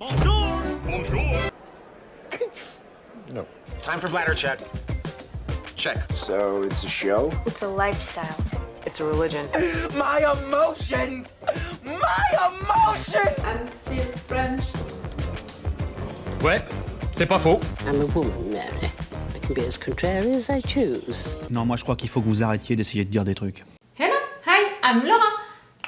Bonjour! Bonjour! No. Time for bladder check. Check. So it's a show? It's a lifestyle. It's a religion. My emotions! My emotions! I'm still French. Ouais, c'est pas faux. I'm a woman, Mary. I can be as contrary as I choose. Non, moi je crois qu'il faut que vous arrêtiez d'essayer de dire des trucs. Hello, hi, I'm Laura.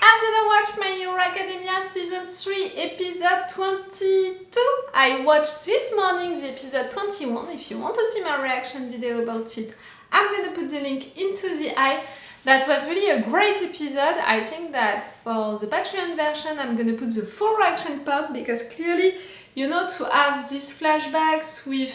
I'm gonna watch My Hero Academia Season 3 episode 22. I watched this morning the episode 21. If you want to see my reaction video about it, I'm gonna put the link into the eye. That was really a great episode. I think that for the Patreon version I'm gonna put the full reaction part because clearly, you know, to have these flashbacks with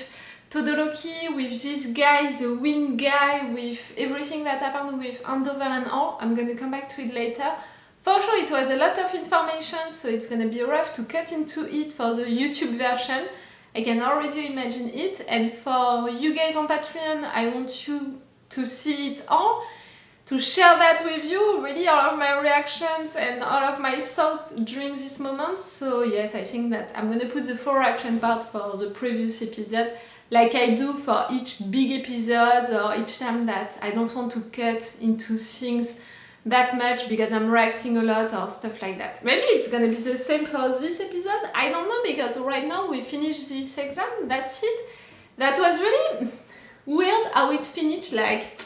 Todoroki, with this guy, the wind guy, with everything that happened with Andover and all, I'm gonna come back to it later. For sure it was a lot of information, so it's gonna be rough to cut into it for the YouTube version. I can already imagine it, and for you guys on Patreon, I want you to see it all, to share that with you, really all of my reactions and all of my thoughts during this moment. So yes, I think that I'm gonna put the full reaction part for the previous episode, like I do for each big episode or each time that I don't want to cut into things that much because I'm reacting a lot or stuff like that. Maybe it's gonna be the same for this episode, I don't know, because right now we finished this exam, that's it. That was really weird how it finished, like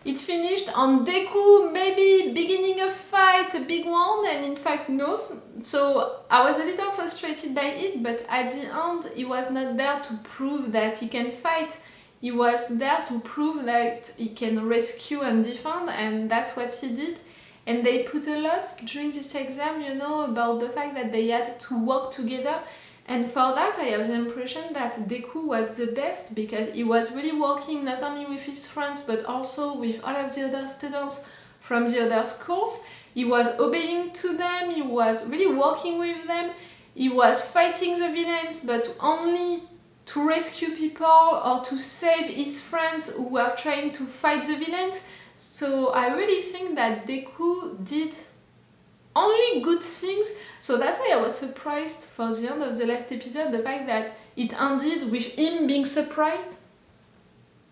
it finished on Dekku maybe beginning a fight, a big one, and in fact no. So I was a little frustrated by it, but at the end he was not there to prove that he can fight. He was there to prove that he can rescue and defend, and that's what he did. And they put a lot during this exam, you know, about the fact that they had to work together. And for that, I have the impression that Dekku was the best because he was really working not only with his friends but also with all of the other students from the other schools. He was obeying to them, he was really working with them, he was fighting the villains, but only to rescue people or to save his friends who were trying to fight the villains. So I really think that Dekku did only good things, so that's why I was surprised for the end of the last episode, the fact that it ended with him being surprised.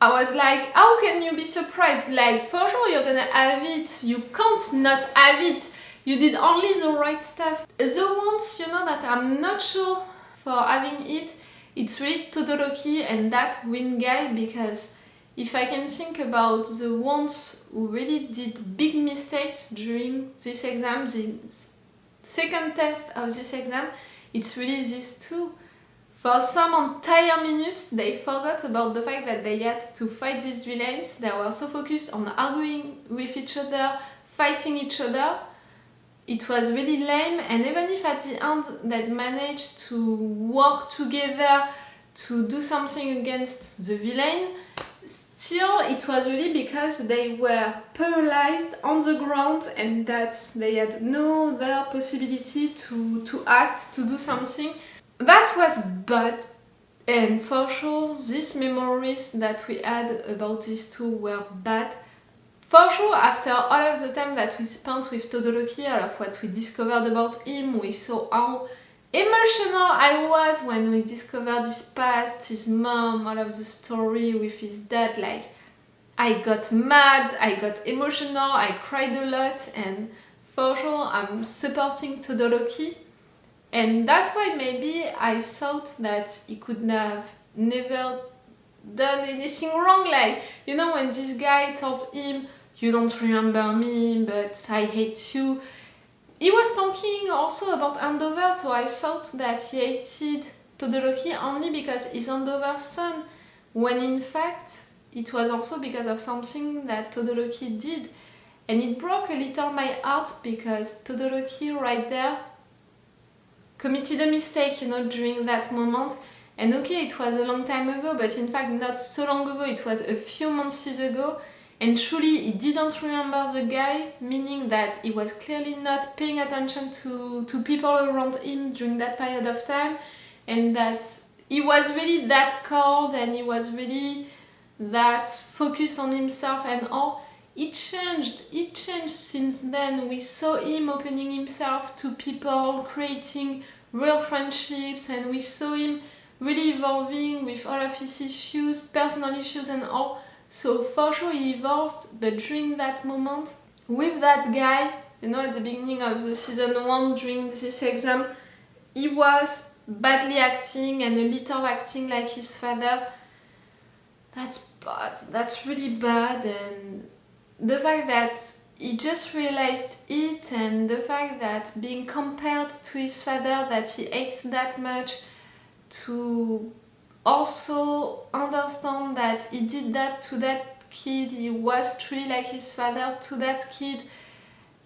I was like, how can you be surprised? Like, for sure you're gonna have it, you can't not have it, you did only the right stuff. The ones, you know, that I'm not sure for having it, it's really Todoroki and that wind guy, because if I can think about the ones who really did big mistakes during this exam, the second test of this exam, it's really these two. For some entire minutes they forgot about the fact that they had to fight these villains. They were so focused on arguing with each other, fighting each other. It was really lame, and even if at the end they managed to work together to do something against the villain, still it was really because they were paralyzed on the ground and that they had no other possibility to act, to do something. That was bad, and for sure these memories that we had about these two were bad. For sure, after all of the time that we spent with Todoroki, all of what we discovered about him, we saw how emotional I was when we discovered his past, his mom, all of the story with his dad. Like, I got mad, I got emotional, I cried a lot, and for sure I'm supporting Todoroki. And that's why maybe I thought that he could have never done anything wrong. Like, you know, when this guy told him, "You don't remember me, but I hate you," he was talking also about Andover, so I thought that he hated Todoroki only because he's Andover's son, when in fact it was also because of something that Todoroki did. And it broke a little my heart because Todoroki right there committed a mistake, you know, during that moment. And okay, it was a long time ago, but in fact not so long ago, it was a few months ago. And truly, he didn't remember the guy, meaning that he was clearly not paying attention to people around him during that period of time, and that he was really that cold and he was really that focused on himself and all. It changed since then. We saw him opening himself to people, creating real friendships, and we saw him really evolving with all of his issues, personal issues and all. So for sure he evolved, but during that moment, with that guy, you know, at the beginning of the season 1, during this exam, he was badly acting and a little acting like his father. That's bad, that's really bad, and the fact that he just realized it, and the fact that being compared to his father that he hates that much, to also understand that he did that to that kid, he was truly like his father to that kid.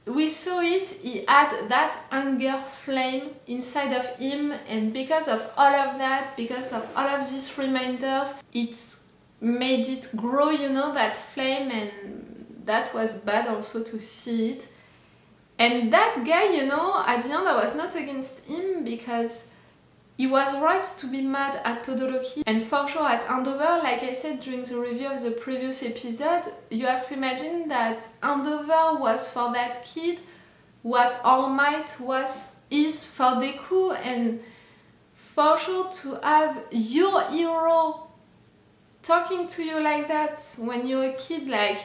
We saw it, he had that anger flame inside of him, and because of all of that, because of all of these reminders, it's made it grow, you know, that flame, and that was bad also to see it. And that guy, you know, at the end I was not against him because he was right to be mad at Todoroki, and for sure at Andover, like I said during the review of the previous episode, you have to imagine that Andover was for that kid what All Might is for Deku, and for sure to have your hero talking to you like that when you're a kid, like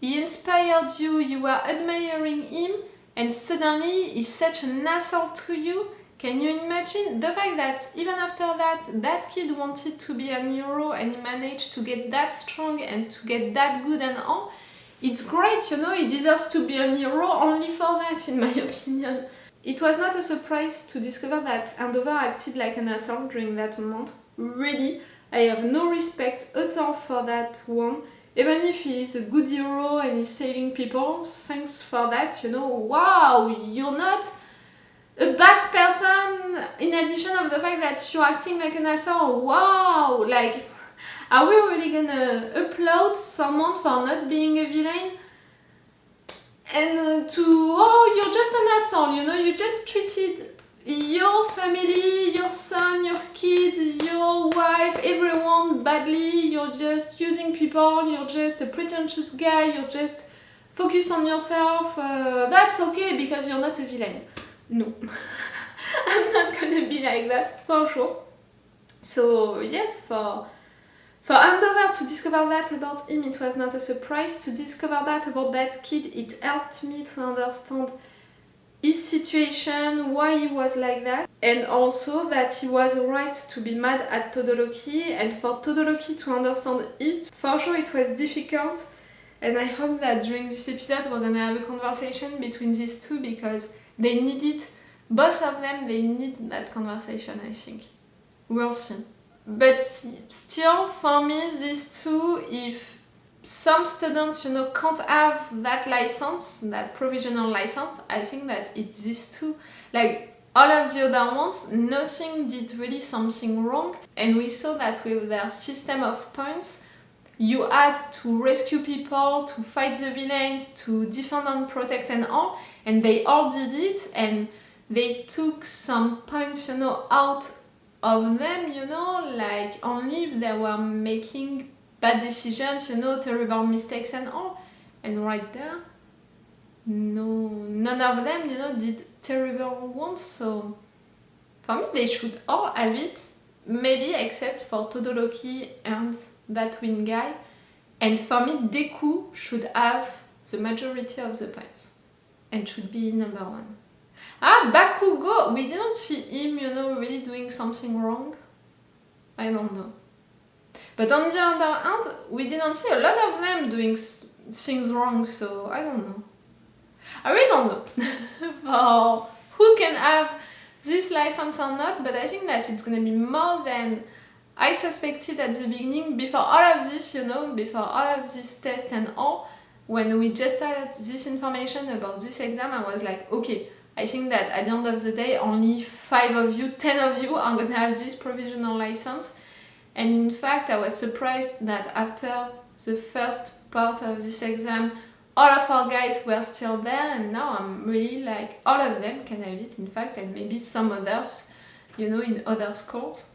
he inspired you, you were admiring him, and suddenly he's such an asshole to you. Can you imagine the fact that even after that, that kid wanted to be an hero and he managed to get that strong and to get that good and all? It's great, you know, he deserves to be a hero only for that, in my opinion. It was not a surprise to discover that Andover acted like an asshole during that moment. Really, I have no respect at all for that one. Even if he is a good hero and he's saving people, thanks for that, you know. Wow, you're not a bad person, in addition of the fact that you're acting like an asshole. Wow, like, are we really gonna applaud someone for not being a villain? And oh, you're just an asshole, you know, you just treated your family, your son, your kids, your wife, everyone badly, you're just using people, you're just a pretentious guy, you're just focused on yourself. That's okay because you're not a villain. No, I'm not gonna be like that, for sure. So yes, for Andover to discover that about him, it was not a surprise. To discover that about that kid, it helped me to understand his situation, why he was like that, and also that he was right to be mad at Todoroki, and for Todoroki to understand it. For sure it was difficult, and I hope that during this episode we're gonna have a conversation between these two, because they need it. Both of them, they need that conversation, I think. We'll see. But still, for me, these two, if some students, you know, can't have that license, that provisional license, I think that it's these two. Like, all of the other ones, nothing did really something wrong. And we saw that with their system of points, you had to rescue people, to fight the villains, to defend and protect and all, and they all did it, and they took some points, you know, out of them, you know, like only if they were making bad decisions, you know, terrible mistakes and all. And right there, no, none of them, you know, did terrible ones. So for me, they should all have it, maybe except for Todoroki and that wind guy. And for me, Deku should have the majority of the points and should be number 1. Ah, Bakugo! We didn't see him, you know, really doing something wrong. I don't know. But on the other hand, we didn't see a lot of them doing things wrong, so I don't know. I really don't know for who can have this license or not, but I think that it's gonna be more than I suspected at the beginning, before all of this, you know, before all of this test and all. When we just had this information about this exam, I was like, okay, I think that at the end of the day, only 5 of you, 10 of you are gonna have this provisional license. And in fact, I was surprised that after the first part of this exam, all of our guys were still there, and now I'm really like, all of them can have it, in fact, and maybe some others, you know, in other schools.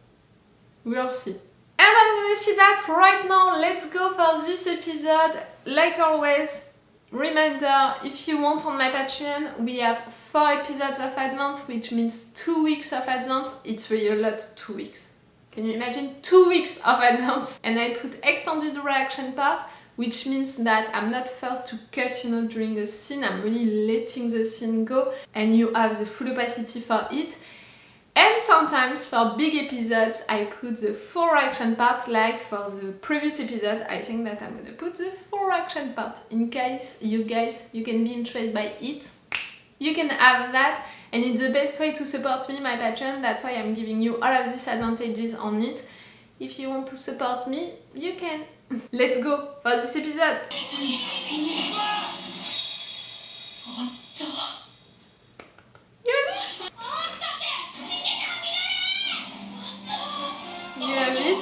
We'll see. And I'm gonna see that right now. Let's go for this episode. Like always, Reminder, if you want on my Patreon, we have 4 episodes of advance, which means 2 weeks of advance. It's really a lot, 2 weeks. Can you imagine? 2 weeks of advance. And I put extended reaction part, which means that I'm not forced to cut, during a scene. I'm really letting the scene go, and you have the full opacity for it. And sometimes for big episodes, I put the full reaction part, like for the previous episode. I think that I'm gonna put the full reaction part in case you can be interested by it. You can have that, and it's the best way to support me, my Patreon. That's why I'm giving you all of these advantages on it. If you want to support me, you can. Let's go for this episode.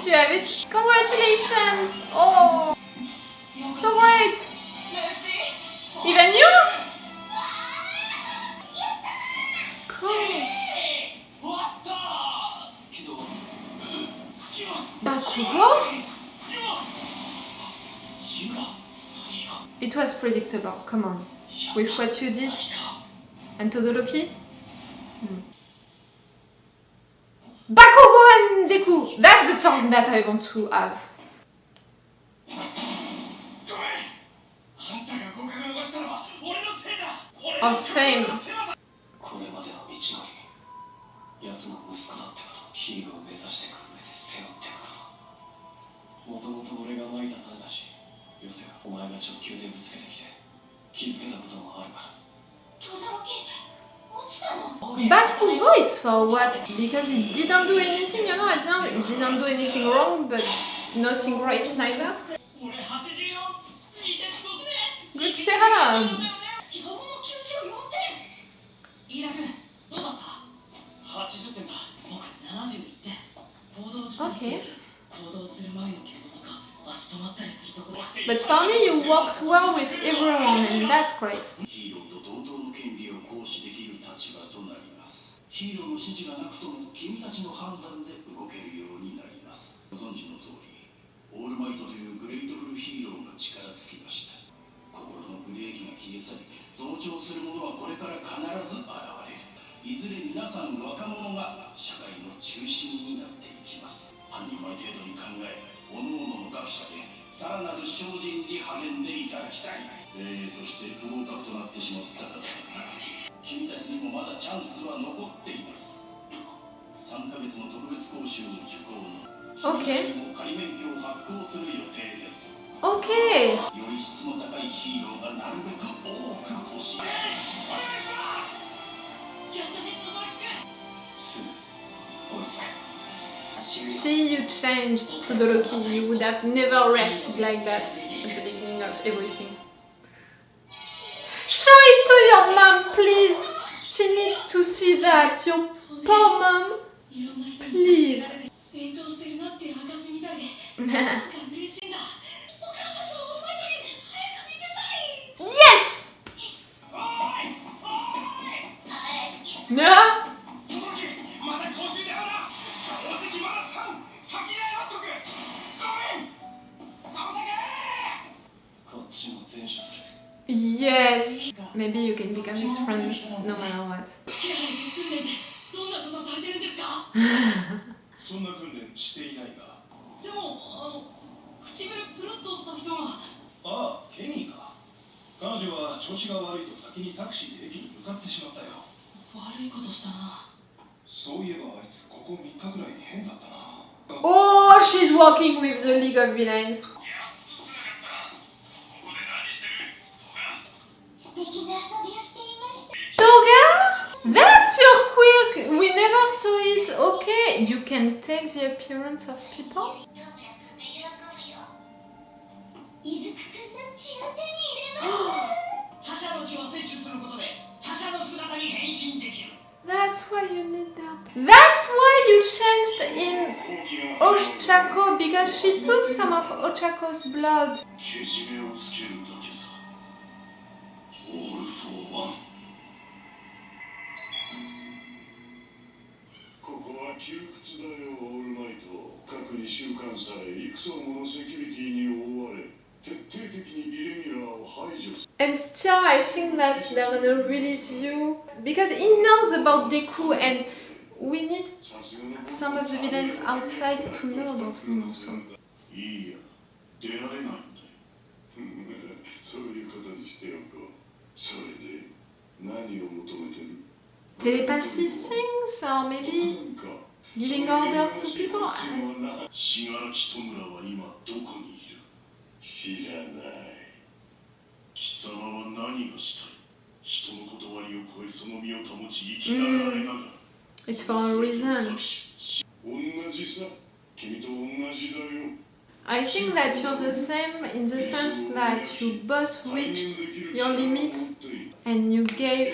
You have it. Congratulations! Oh, so great! Even you? Cool. Bakugo? It was predictable, come on. With what you did. And Todoroki? Bakugo and Dekku! That's the tongue that I want to have. Oh, same. Bakugo, it's for what? Because he didn't do anything, at the end. He didn't do anything wrong, but nothing right neither. Good job! Okay. But for me, you worked well with everyone, and that's great. ヒーローの指示がなくとも君たちの判断で動けるようになります。ご存知の通り、オールマイトというグレイトフルヒーローが力尽きました。心のブレーキが消え去り、増長するものはこれから必ず現れる。いずれ皆さん若者が社会の中心になっていきます。半人前程度に考え、各々の学者でさらなる精進に励んでいただきたい。そして不合格となってしまった方々。 君たちにもまだチャンスは残っています。3ヶ月の特別講習を受講に、君たちにも仮免許を発行する予定です。Okay. より質の高いヒーローがなるべく多く欲しい。お願いします。やったね、トドロキ。すぐ追いつく。 See, you changed, Todoroki. You would have never reacted like that at the beginning of everything. Show it to your mom, please. She needs to see that. Your poor mom. Please. Yes! No? Yes! Maybe you can become his friend no matter what. そんな訓練していないが。でも、唇プルッとした人が。ああ、ケミーか。彼女は調子が悪いと先にタクシーで駅に向かってしまったよ。悪いことしたな。そういえばあいつここ3日ぐらい変だったな。Oh, she's working with the League of Villains. Toga? That's your Quirk! We never saw it. Okay, you can take the appearance of people? That's why you need that. That's why you changed in Ochako, because she took some of Ochako's blood. And still, I think that they're gonna release you because he knows about Deku, and we need some of the villains outside to know about him also. いいや、出られないんだよ。そういうことにしておこう。それで何を求めてる？ Telepathy things, or maybe giving orders to people? 信楽戸村は今どこにいる？知らない。貴様は何がしたい？人の断りを超えその身を保ち生きながらえながら。 It's for a reason. 同じさ。君と同じだよ。 I think that you're the same in the sense that you both reached your limits and you gave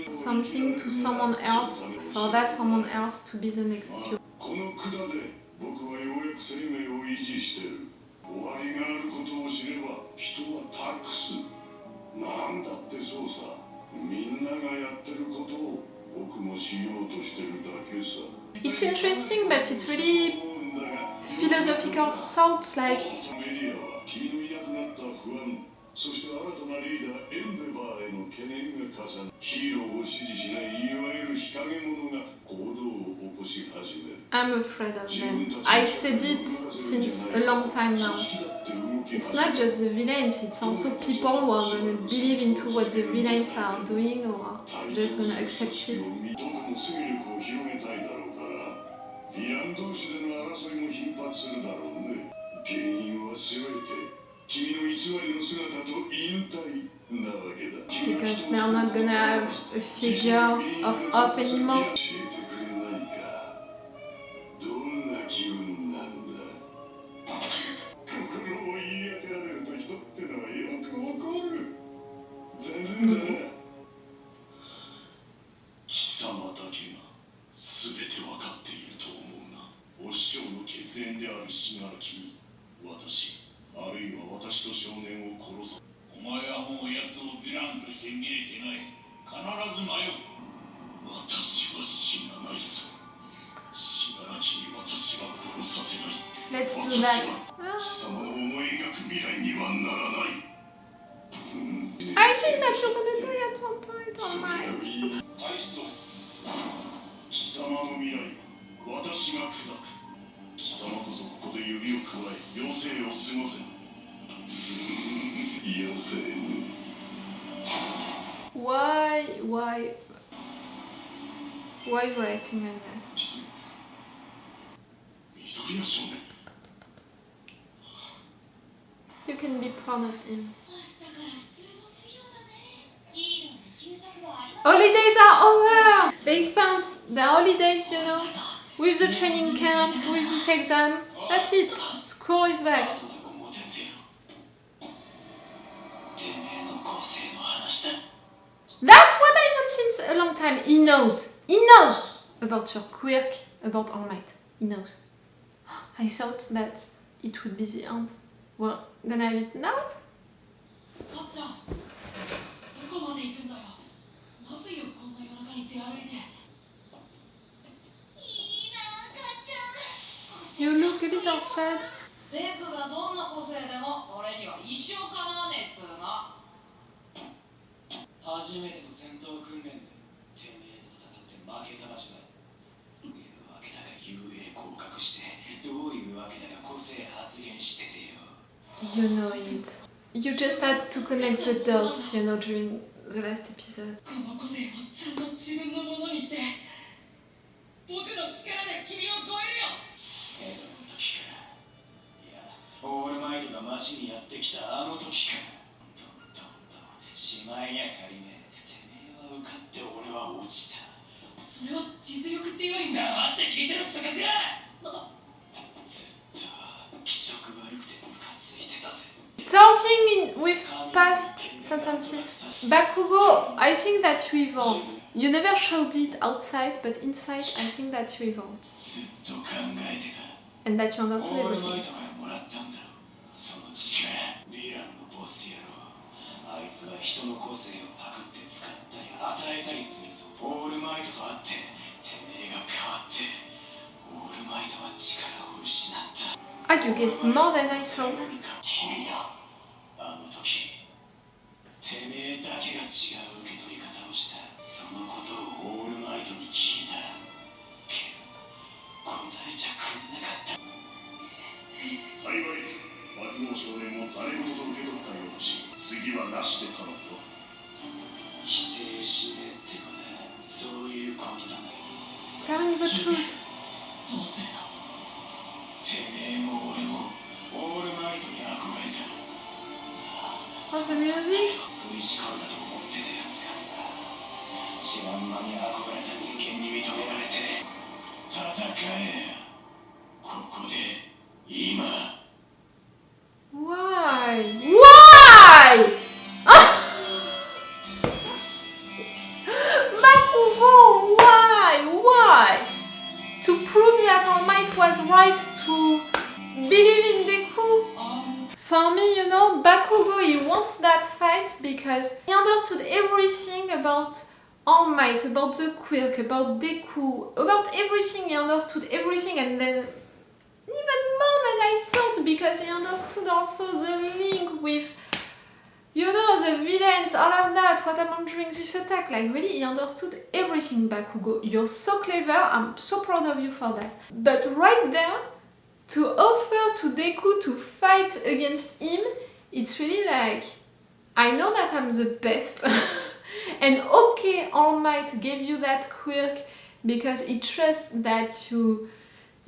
something to someone else for that someone else to be the next you. この管で僕はようやく生命を維持してる。終わりがあることを知れば人は託す。なんだってそうさ。みんながやってることを僕もしようとしてるだけさ。 It's interesting, but it's really philosophical thoughts like メディアは君のいなくなった不安、そして新たなリーダーエンデバーへの懸念が重なる。ヒーローを支持しないいわゆる日陰者が行動を起こし始める。 I'm afraid of them. I said it since a long time now. It's not just the villains, it's also people who are gonna believe into what the villains are doing or are just gonna accept it. どこも勢力を広げたいだろうから、ヴィラン同士での争いも頻発するだろうね。原因は全て君の偽りの姿と引退なわけだ。 Because they're not gonna have a figure of hope anymore. 教えてくれないか。どんな気分なんだ。心を言い当てられると人ってのはよく怒る。全然だな。貴様だけが全て分かっていると思うな。お師匠の血縁である信楽に私、あるいは私と少年を殺す。お前はもう奴をヴィランとして見れてない。必ず迷う。私は死なないぞ。信楽に私は殺させない。 Let's do that. 貴様の思い描く未来にはならない。 I think that you're gonna die at some point, alright. 貴様の未来は私が砕く。貴様こそここで指を加え余生を過ごせ。余生。 Why writing like that? 緑谷少年。 You can be proud of him. Holidays are over! They spent their holidays, you know, with the training camp, with this exam. That's it. School is back. That's what I want since a long time. He knows. He knows about your Quirk, about All Might. He knows. I thought that it would be the end. We're gonna have it now? かっちゃん、どこまで行くんだよ。なぜよこんな夜中に出歩いて。いいな、かっちゃん。 You look a little sad. デクがどんな個性でも俺には一生かなわねえっつうの。初めての戦闘訓練でてめえと戦って負けた場所だ。どういうわけだか遊泳降格して、どういうわけだか個性発言しててよ。 You know it. You just had to connect the dots, you know, during the last episode. この個性をちゃんと自分のものにして、僕の力で君を超えるよ。エドの時か。いや、オールマイトが街にやってきたあの時か。しまいにゃ仮め、てめえは受かって俺は落ちた。それは実力って言うんだ。黙って聞いてるってかずや。ずっと気色悪くてムカついてたぜ。 Talking with past sentences. Bakugo, I think that you evolved. You never showed it outside, but inside, I think that you evolved. ずっと考えてか。 And that you understood オールマイ everything. トからもらったんだろう。その力。ヴィランのボス野郎。あいつは人の個性をパクって使ったり与えたりするぞ。オールマイトと会っててめえが変わって。オールマイトは力を失った。Ah, you guessed more than I thought. 君だ。てめえだけが違う受け取り方をした。そのことをオールマイトに聞いたけど答えちゃくんなかった。幸い爆豪少年もざれ言と受け取ったようとし、次はなしで頼むぞ。否定しねえってことだ。そういうことだな。 Tell him the truth. どうするの？てめえも俺もオールマイトに憧れた。 What's the music? 取り仕込んだと思ってたやつがさ、知らん間に憧れた人間に認められて戦え。ここで今。 Why? Why? Bakugo, why? To prove that All Might was right to believe in Deku? For me, you know, Bakugo, he wants that fight because he understood everything about All Might, about the Quirk, about Deku, about everything. He understood everything, and then even more than I thought, because he understood also the link with, you know, the villains, all of that, what happened during this attack. Like, really, he understood everything, Bakugo. You're so clever, I'm so proud of you for that. But right there, to offer to Deku to fight against him, it's really like, I know that I'm the best. And okay, All Might gave you that Quirk because he trusts that you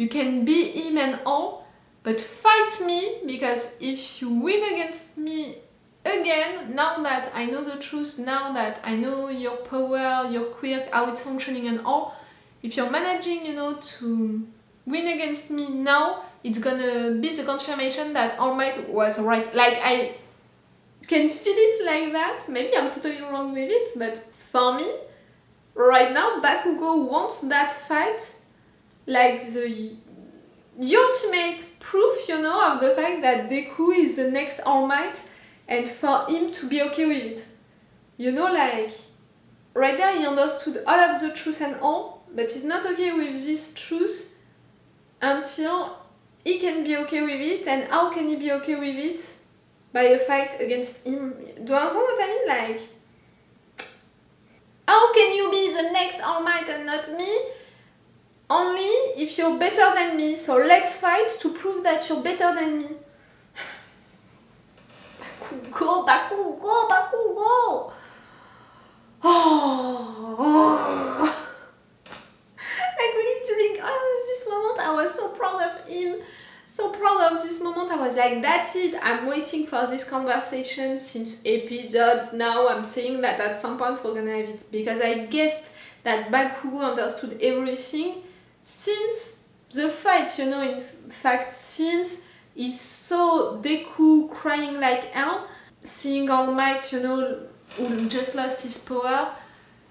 can be him and all, but fight me, because if you win against me again, now that I know the truth, now that I know your power, your Quirk, how it's functioning and all, if you're managing, you know, to win against me now, it's gonna be the confirmation that All Might was right. Like, I can feel it like that. Maybe I'm totally wrong with it, but for me, right now, Bakugo wants that fight, like the ultimate proof, you know, of the fact that Deku is the next All Might, and for him to be okay with it. You know, like, right there he understood all of the truth and all, but he's not okay with this truth until he can be okay with it. And how can he be okay with it? By a fight against him. Do you understand what I mean? Like, how can you be the next All Might and not me? Only if you're better than me. So let's fight to prove that you're better than me. Bakugo, Bakugo, Bakugo! Oh. Like, really, during all of this moment, I was so proud of him. So proud of this moment. I was like, that's it. I'm waiting for this conversation since episodes. Now I'm saying that at some point we're gonna have it. Because I guessed that Bakugo understood everything since the fight, you know, in fact, since he saw Deku crying like hell, seeing All Might, you know, who just lost his power,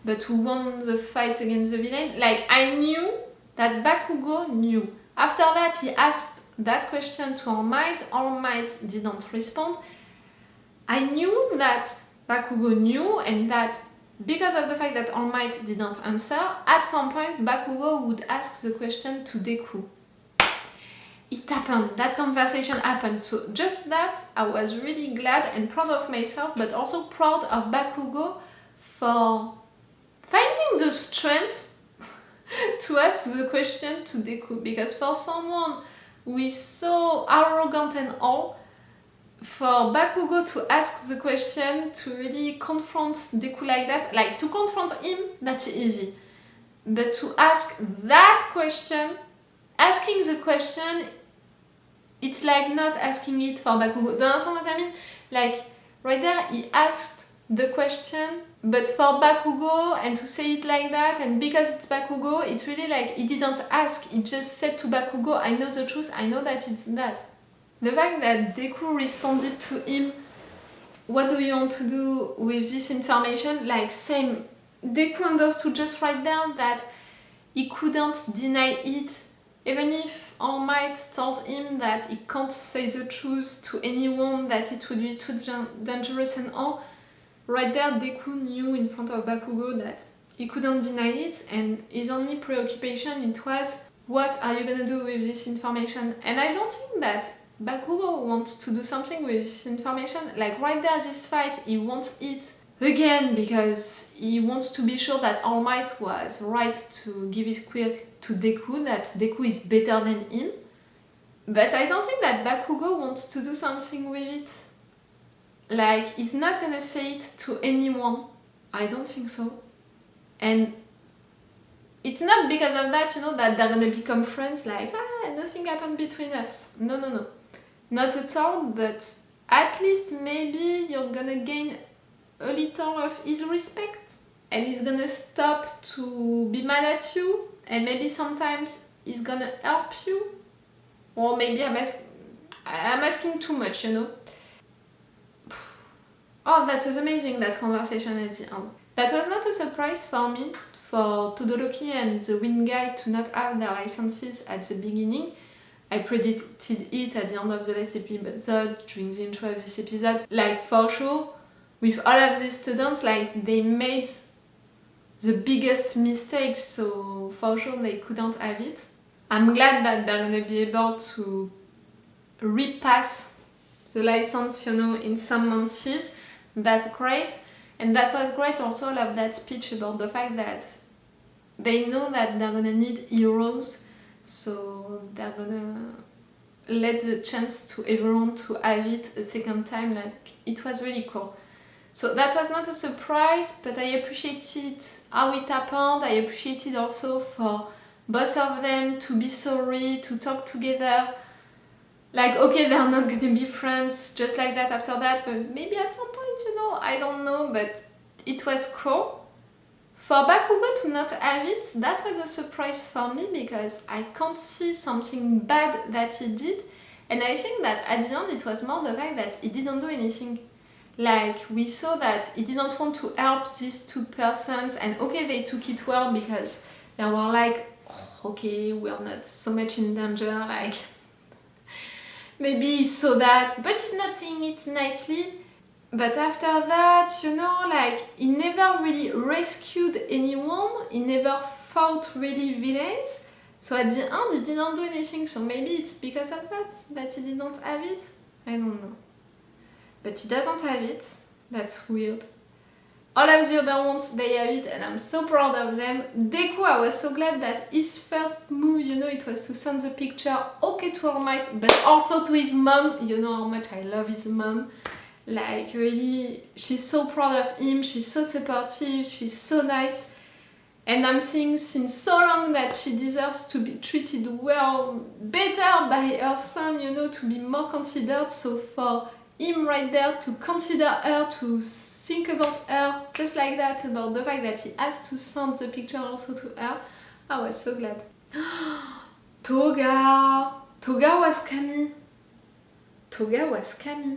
but who won the fight against the villain. Like, I knew that Bakugo knew. After that, he asked that question to All Might didn't respond. I knew that Bakugo knew, and that because of the fact that All Might didn't answer, at some point Bakugo would ask the question to Deku. It happened, that conversation happened, so just that, I was really glad and proud of myself, but also proud of Bakugo for finding the strength to ask the question to Deku, because for someone who is so arrogant and all, for Bakugo to ask the question, to really confront Deku like that, like to confront him, that's easy. But to ask that question, asking the question, it's like not asking it for Bakugo. Do you understand what I mean? Like, right there, he asked the question, but for Bakugo, and to say it like that, and because it's Bakugo, it's really like, he didn't ask, he just said to Bakugo, I know the truth, I know that it's that. The fact that Deku responded to him, what do you want to do with this information? Like, same, Deku understood just right there that he couldn't deny it, even if All Might told him that he can't say the truth to anyone, that it would be too dangerous and all. Right there, Deku knew in front of Bakugo that he couldn't deny it, and his only preoccupation, it was, what are you gonna do with this information? And I don't think that Bakugo wants to do something with this information. Like right there, this fight, he wants it again because he wants to be sure that All Might was right to give his quirk to Deku, that Deku is better than him. But I don't think that Bakugo wants to do something with it. Like, he's not gonna say it to anyone. I don't think so. And it's not because of that, you know, that they're gonna become friends, like, nothing happened between us. No, no, no. Not at all, but at least maybe you're gonna gain a little of his respect. And he's gonna stop to be mad at you, and maybe sometimes he's gonna help you. Or maybe I'm asking too much, you know. Oh, that was amazing, that conversation at the end. That was not a surprise for me, for Todoroki and the Wind Guy to not have their licenses at the beginning. I predicted it at the end of the last episode, during the intro of this episode. Like, for sure, with all of these students, like, they made the biggest mistakes, so for sure they couldn't have it. I'm glad that they're gonna be able to repass the license, you know, in some months. That's great. And that was great also, all of that speech about the fact that they know that they're gonna need heroes, so they're gonna let the chance to everyone to have it a second time. Like, it was really cool. So that was not a surprise, but I appreciated how it happened. I appreciated also for both of them to be sorry, to talk together. Like, okay, they're not gonna be friends just like that after that, but maybe at some point, you know, I don't know, but it was cool. For Bakugo to not have it, that was a surprise for me because I can't see something bad that he did, and I think that at the end it was more the fact that he didn't do anything. Like, we saw that he didn't want to help these two persons, and okay, they took it well because they were like, oh, okay, we're not so much in danger, like, maybe he saw that, but he's not saying it nicely. But after that, you know, like, he never really rescued anyone, he never fought really villains, so at the end he didn't do anything, so maybe it's because of that he didn't have it? I don't know. But he doesn't have it, that's weird. All of the other ones, they have it, and I'm so proud of them. Deku, I was so glad that his first move, you know, it was to send the picture, okay, to All Might, but also to his mom. You know how much I love his mom. Like, really, she's so proud of him, she's so supportive, she's so nice. And I'm saying since so long that she deserves to be treated well, better by her son, you know, to be more considered. So for him right there to consider her, to think about her, just like that, about the fact that he has to send the picture also to her, I was so glad. Toga! Toga was Camie. Toga was Camie.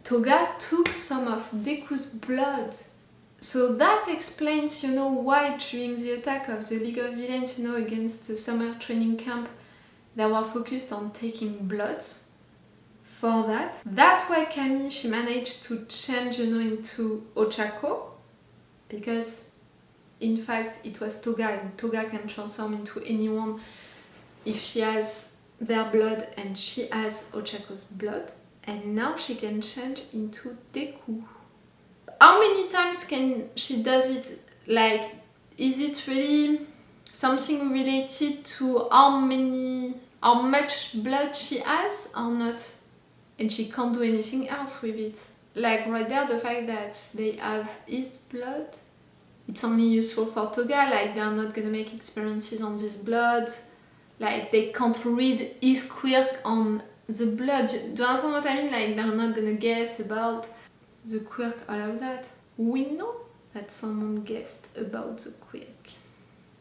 Toga took some of Deku's blood. So that explains, you know, why during the attack of the League of Villains, you know, against the summer training camp, they were focused on taking bloods for that. That's why Camie, she managed to change, you know, into Ochako, because in fact it was Toga, and Toga can transform into anyone if she has their blood, and she has Ochako's blood, and now she can change into Deku. How many times can she does it? Like, is it really something related to how much blood she has or not? And she can't do anything else with it. Like right there, the fact that they have his blood, it's only useful for Toga. Like, they're not gonna make experiences on this blood. Like, they can't read his quirk on the blood. Do you understand what I mean? Like, they're not gonna guess about the quirk, all of that. We know that someone guessed about the quirk.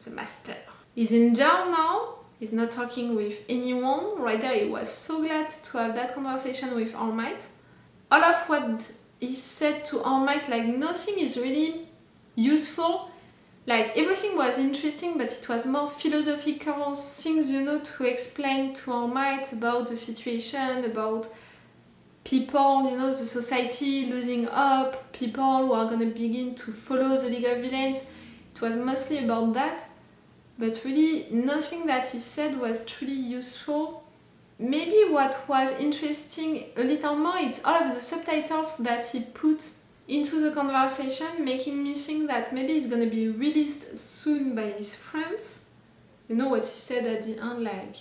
The master. He's in jail now. He's not talking with anyone. Right there, he was so glad to have that conversation with All Might. All of what he said to All Might, like, nothing is really useful. Like, everything was interesting, but it was more philosophical things, you know, to explain to All Might about the situation, about people, you know, the society losing hope, people who are gonna begin to follow the League of Villains. It was mostly about that, but really nothing that he said was truly useful. maybe what was interesting a little more, it's all of the subtitles that he put into the conversation, making me think that maybe it's gonna be released soon by his friends. You know what he said at the end, like,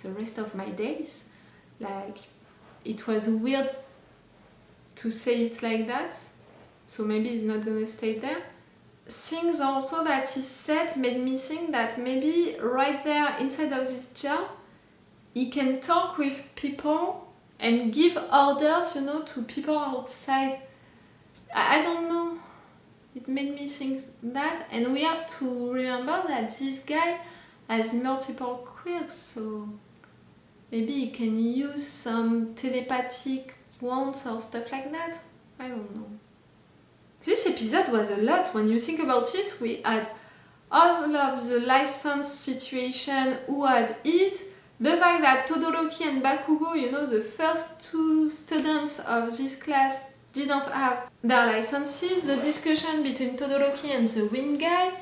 the rest of my days? Like, it was weird to say it like that, so maybe he's not gonna stay there. Things also that he said made me think that maybe right there inside of this chair, he can talk with people and give orders, you know, to people outside. I don't know. It made me think that. And we have to remember that this guy has multiple quirks, so maybe he can use some telepathic wands or stuff like that. I don't know. This episode was a lot. When you think about it, we had all of the license situation, who had it, the fact that Todoroki and Bakugo, you know, the first two students of this class didn't have their licenses, the discussion between Todoroki and the wind guy.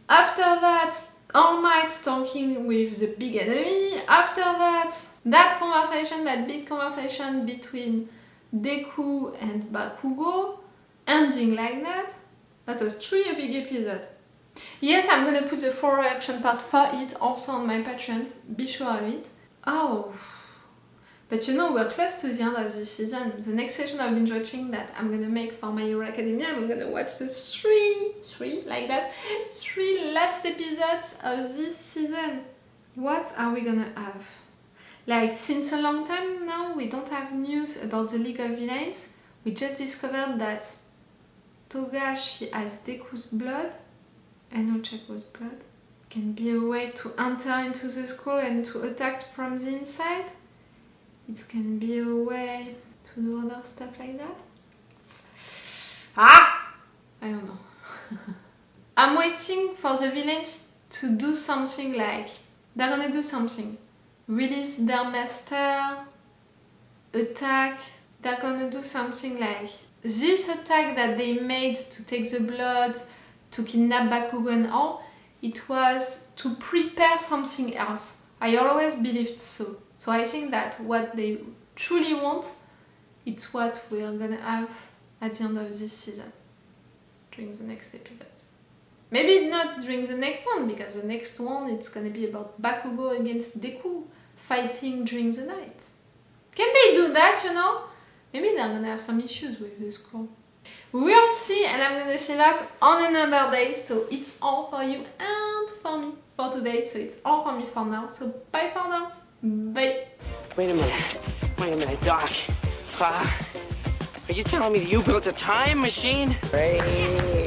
After that, All Might talking with the big enemy. After that, that big conversation between Deku and Bakugo, ending like that. That was truly a big episode. Yes, I'm gonna put the full reaction part for it also on my Patreon, be sure of it. Oh, but you know, we're close to the end of this season. The next session of binge watching that I'm gonna make for My Hero Academia, I'm gonna watch the three last episodes of this season. What are we gonna have? Like, since a long time now, we don't have news about the League of Villains. We just discovered that Toga, she has Deku's blood, and Ochako's blood. Can be a way to enter into the school and to attack from the inside. It can be a way to do other stuff like that. I don't know. I'm waiting for the villains to do something like, they're gonna do something. Release their master, attack. They're gonna do something like this attack that they made to take the blood, to kidnap Bakugo and all. It was to prepare something else. I always believed so. So I think that what they truly want, it's what we're gonna have at the end of this season, during the next episodes. Maybe not during the next one, because the next one it's gonna be about Bakugo against Deku fighting during the night. Can they do that, you know? Maybe they're gonna have some issues with the school. We'll see, and I'm gonna say that on another day, so it's all for you and for me for today, so it's all for me for now, so bye for now. Bye. Wait a minute, Doc. Are you telling me that you built a time machine? Hey.